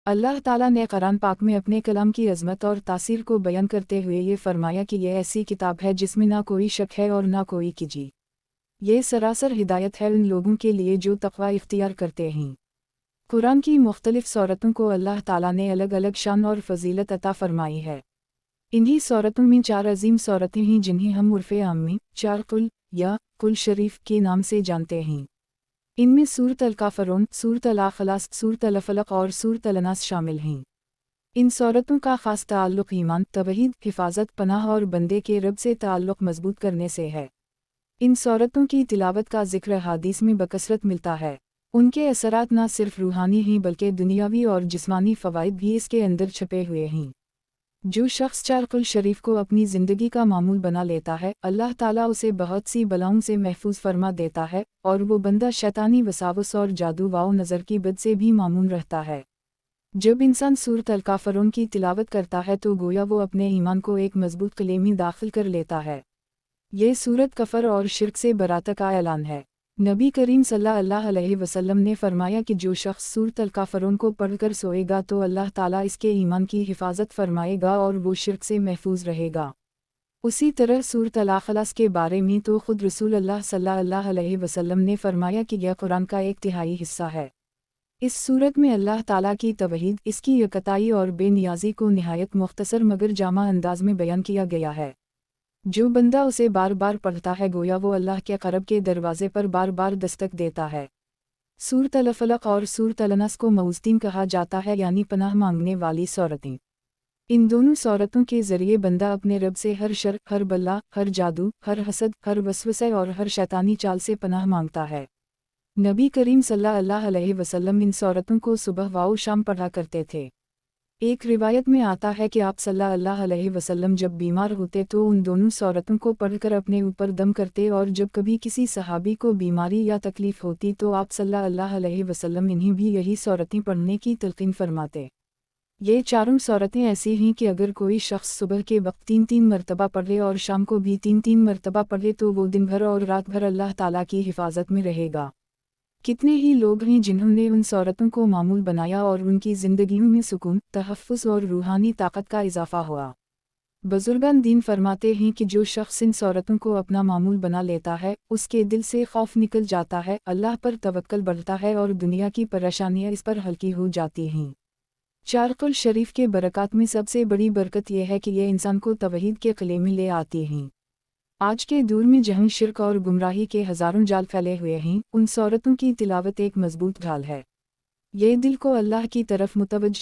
اللہ ताला ने कुरान पाक में अपने कलाम की अज़मत और तासीर को बयान करते हुए ये फरमाया कि यह ऐसी किताब है जिसमें ना कोई शक है और ना कोई कीजी। ये सरासर हिदायत है उन लोगों के लिए जो तक़वा इख्तियार करते हैं। कुरान की मुख्तलिफ सूरतों को अल्लाह ताला ने अलग अलग शान और फजीलत अता फरमाई है। इन्हीं सूरतों में 4 अजीम सूरतें हैं जिन्हें हम उर्फ़े आमी 4 कुल या कुल शरीफ के नाम से जानते हैं। इनमें सूरत अल-काफ़िरून, सूरत अल-इख़लास, सूरत अल-फलक़ और सूरत अल-नास शामिल हैं। इन सूरतों का ख़ास ताल्लुक़ ईमान, तौहीद, हिफाजत, पनाह और बंदे के रब से ताल्लुक़ मज़बूत करने से है। इन सूरतों की तिलावत का ज़िक्र हदीस में बकसरत मिलता है। उनके असरात न सिर्फ रूहानी हैं बल्कि दुनियावी और जिस्मानी फ़वाइद भी इसके अंदर छुपे हुए हैं। जो शख्स 4 कुल शरीफ को अपनी ज़िंदगी का मामूल बना लेता है, अल्लाह ताला उसे बहुत सी बलाओं से महफूज फरमा देता है और वो बंदा शैतानी वसावस और जादू वाओ नज़र की बद से भी मामून रहता है। जब इंसान सूरत अल-काफ़िरून की तिलावत करता है तो गोया वो अपने ईमान को एक मजबूत किले में दाखिल कर लेता है। ये सूरत कफ़र और शिर्क से बरात का ऐलान है। नबी करीम सल्लल्लाहु अलैहि वसल्लम ने फरमाया कि जो शख्स सूरत अल-काफ़िरून को पढ़कर सोएगा तो अल्लाह ताला इसके ईमान की हिफाजत फरमाएगा और वो शिर्क से महफूज रहेगा। उसी तरह सूरत अल-इख़लास के बारे में तो खुद रसूल अल्लाह सल्लल्लाहु अलैहि वसल्लम ने फरमाया कि यह कुरान का एक तिहाई हिस्सा है। इस सूरत में अल्लाह ताला की तौहीद, इसकी यकताई और बेनियाज़ी को निहायत मुख्तसर मगर जामा अंदाज में बयान किया गया है। जो बंदा उसे बार बार पढ़ता है गोया वो अल्लाह के क़रब के दरवाज़े पर बार बार दस्तक देता है। सूरत अल-फलक़ और सूरत अल-नास को मऊज़तीन कहा जाता है, यानी पनाह मांगने वाली सूरतें। इन दोनों सूरतों के ज़रिए बंदा अपने रब से हर शर, हर बला, हर जादू, हर हसद, हर वसवसे और हर शैतानी चाल से पनाह मांगता है। नबी करीम सल्लल्लाहु अलैहि वसल्लम इन सूरतों को सुबह व शाम पढ़ा करते थे। एक रिवायत में आता है कि आप सल्लल्लाहु अलैहि वसल्लम जब बीमार होते तो उन दोनों सूरतों को पढ़कर अपने ऊपर दम करते और जब कभी किसी सहाबी को बीमारी या तकलीफ़ होती तो आप सल्लल्लाहु अलैहि वसल्लम इन्हें भी यही सूरतें पढ़ने की तलक़ीन फरमाते। ये चारों सूरतें ऐसी हैं कि अगर कोई शख्स सुबह के वक्त 3-3 मरतबा पढ़े और शाम को भी 3-3 मरतबा पढ़े तो वो दिन भर और रात भर अल्लाह ताला की हिफाजत में रहेगा। कितने ही लोग हैं जिन्होंने उन सूरतों को मामूल बनाया और उनकी ज़िंदगियों में सुकून, तहफ़्फ़ुज़ और रूहानी ताकत का इजाफ़ा हुआ। बुज़ुर्गान दीन फरमाते हैं कि जो शख्स इन सूरतों को अपना मामूल बना लेता है, उसके दिल से खौफ निकल जाता है, अल्लाह पर तवक्कल बढ़ता है और दुनिया की परेशानियाँ इस पर हल्की हो जाती हैं। 4 कुल शरीफ के बरक़ात में सबसे बड़ी बरकत यह है कि ये इंसान को तौहीद के क़िले में ले आती हैं। आज के दौर में जहाँ शिर्क और गुमराही के हज़ारों जाल फैले हुए हैं, उन सूरतों की तिलावत एक मजबूत ढाल है। ये दिल को अल्लाह की तरफ मुतवज्ज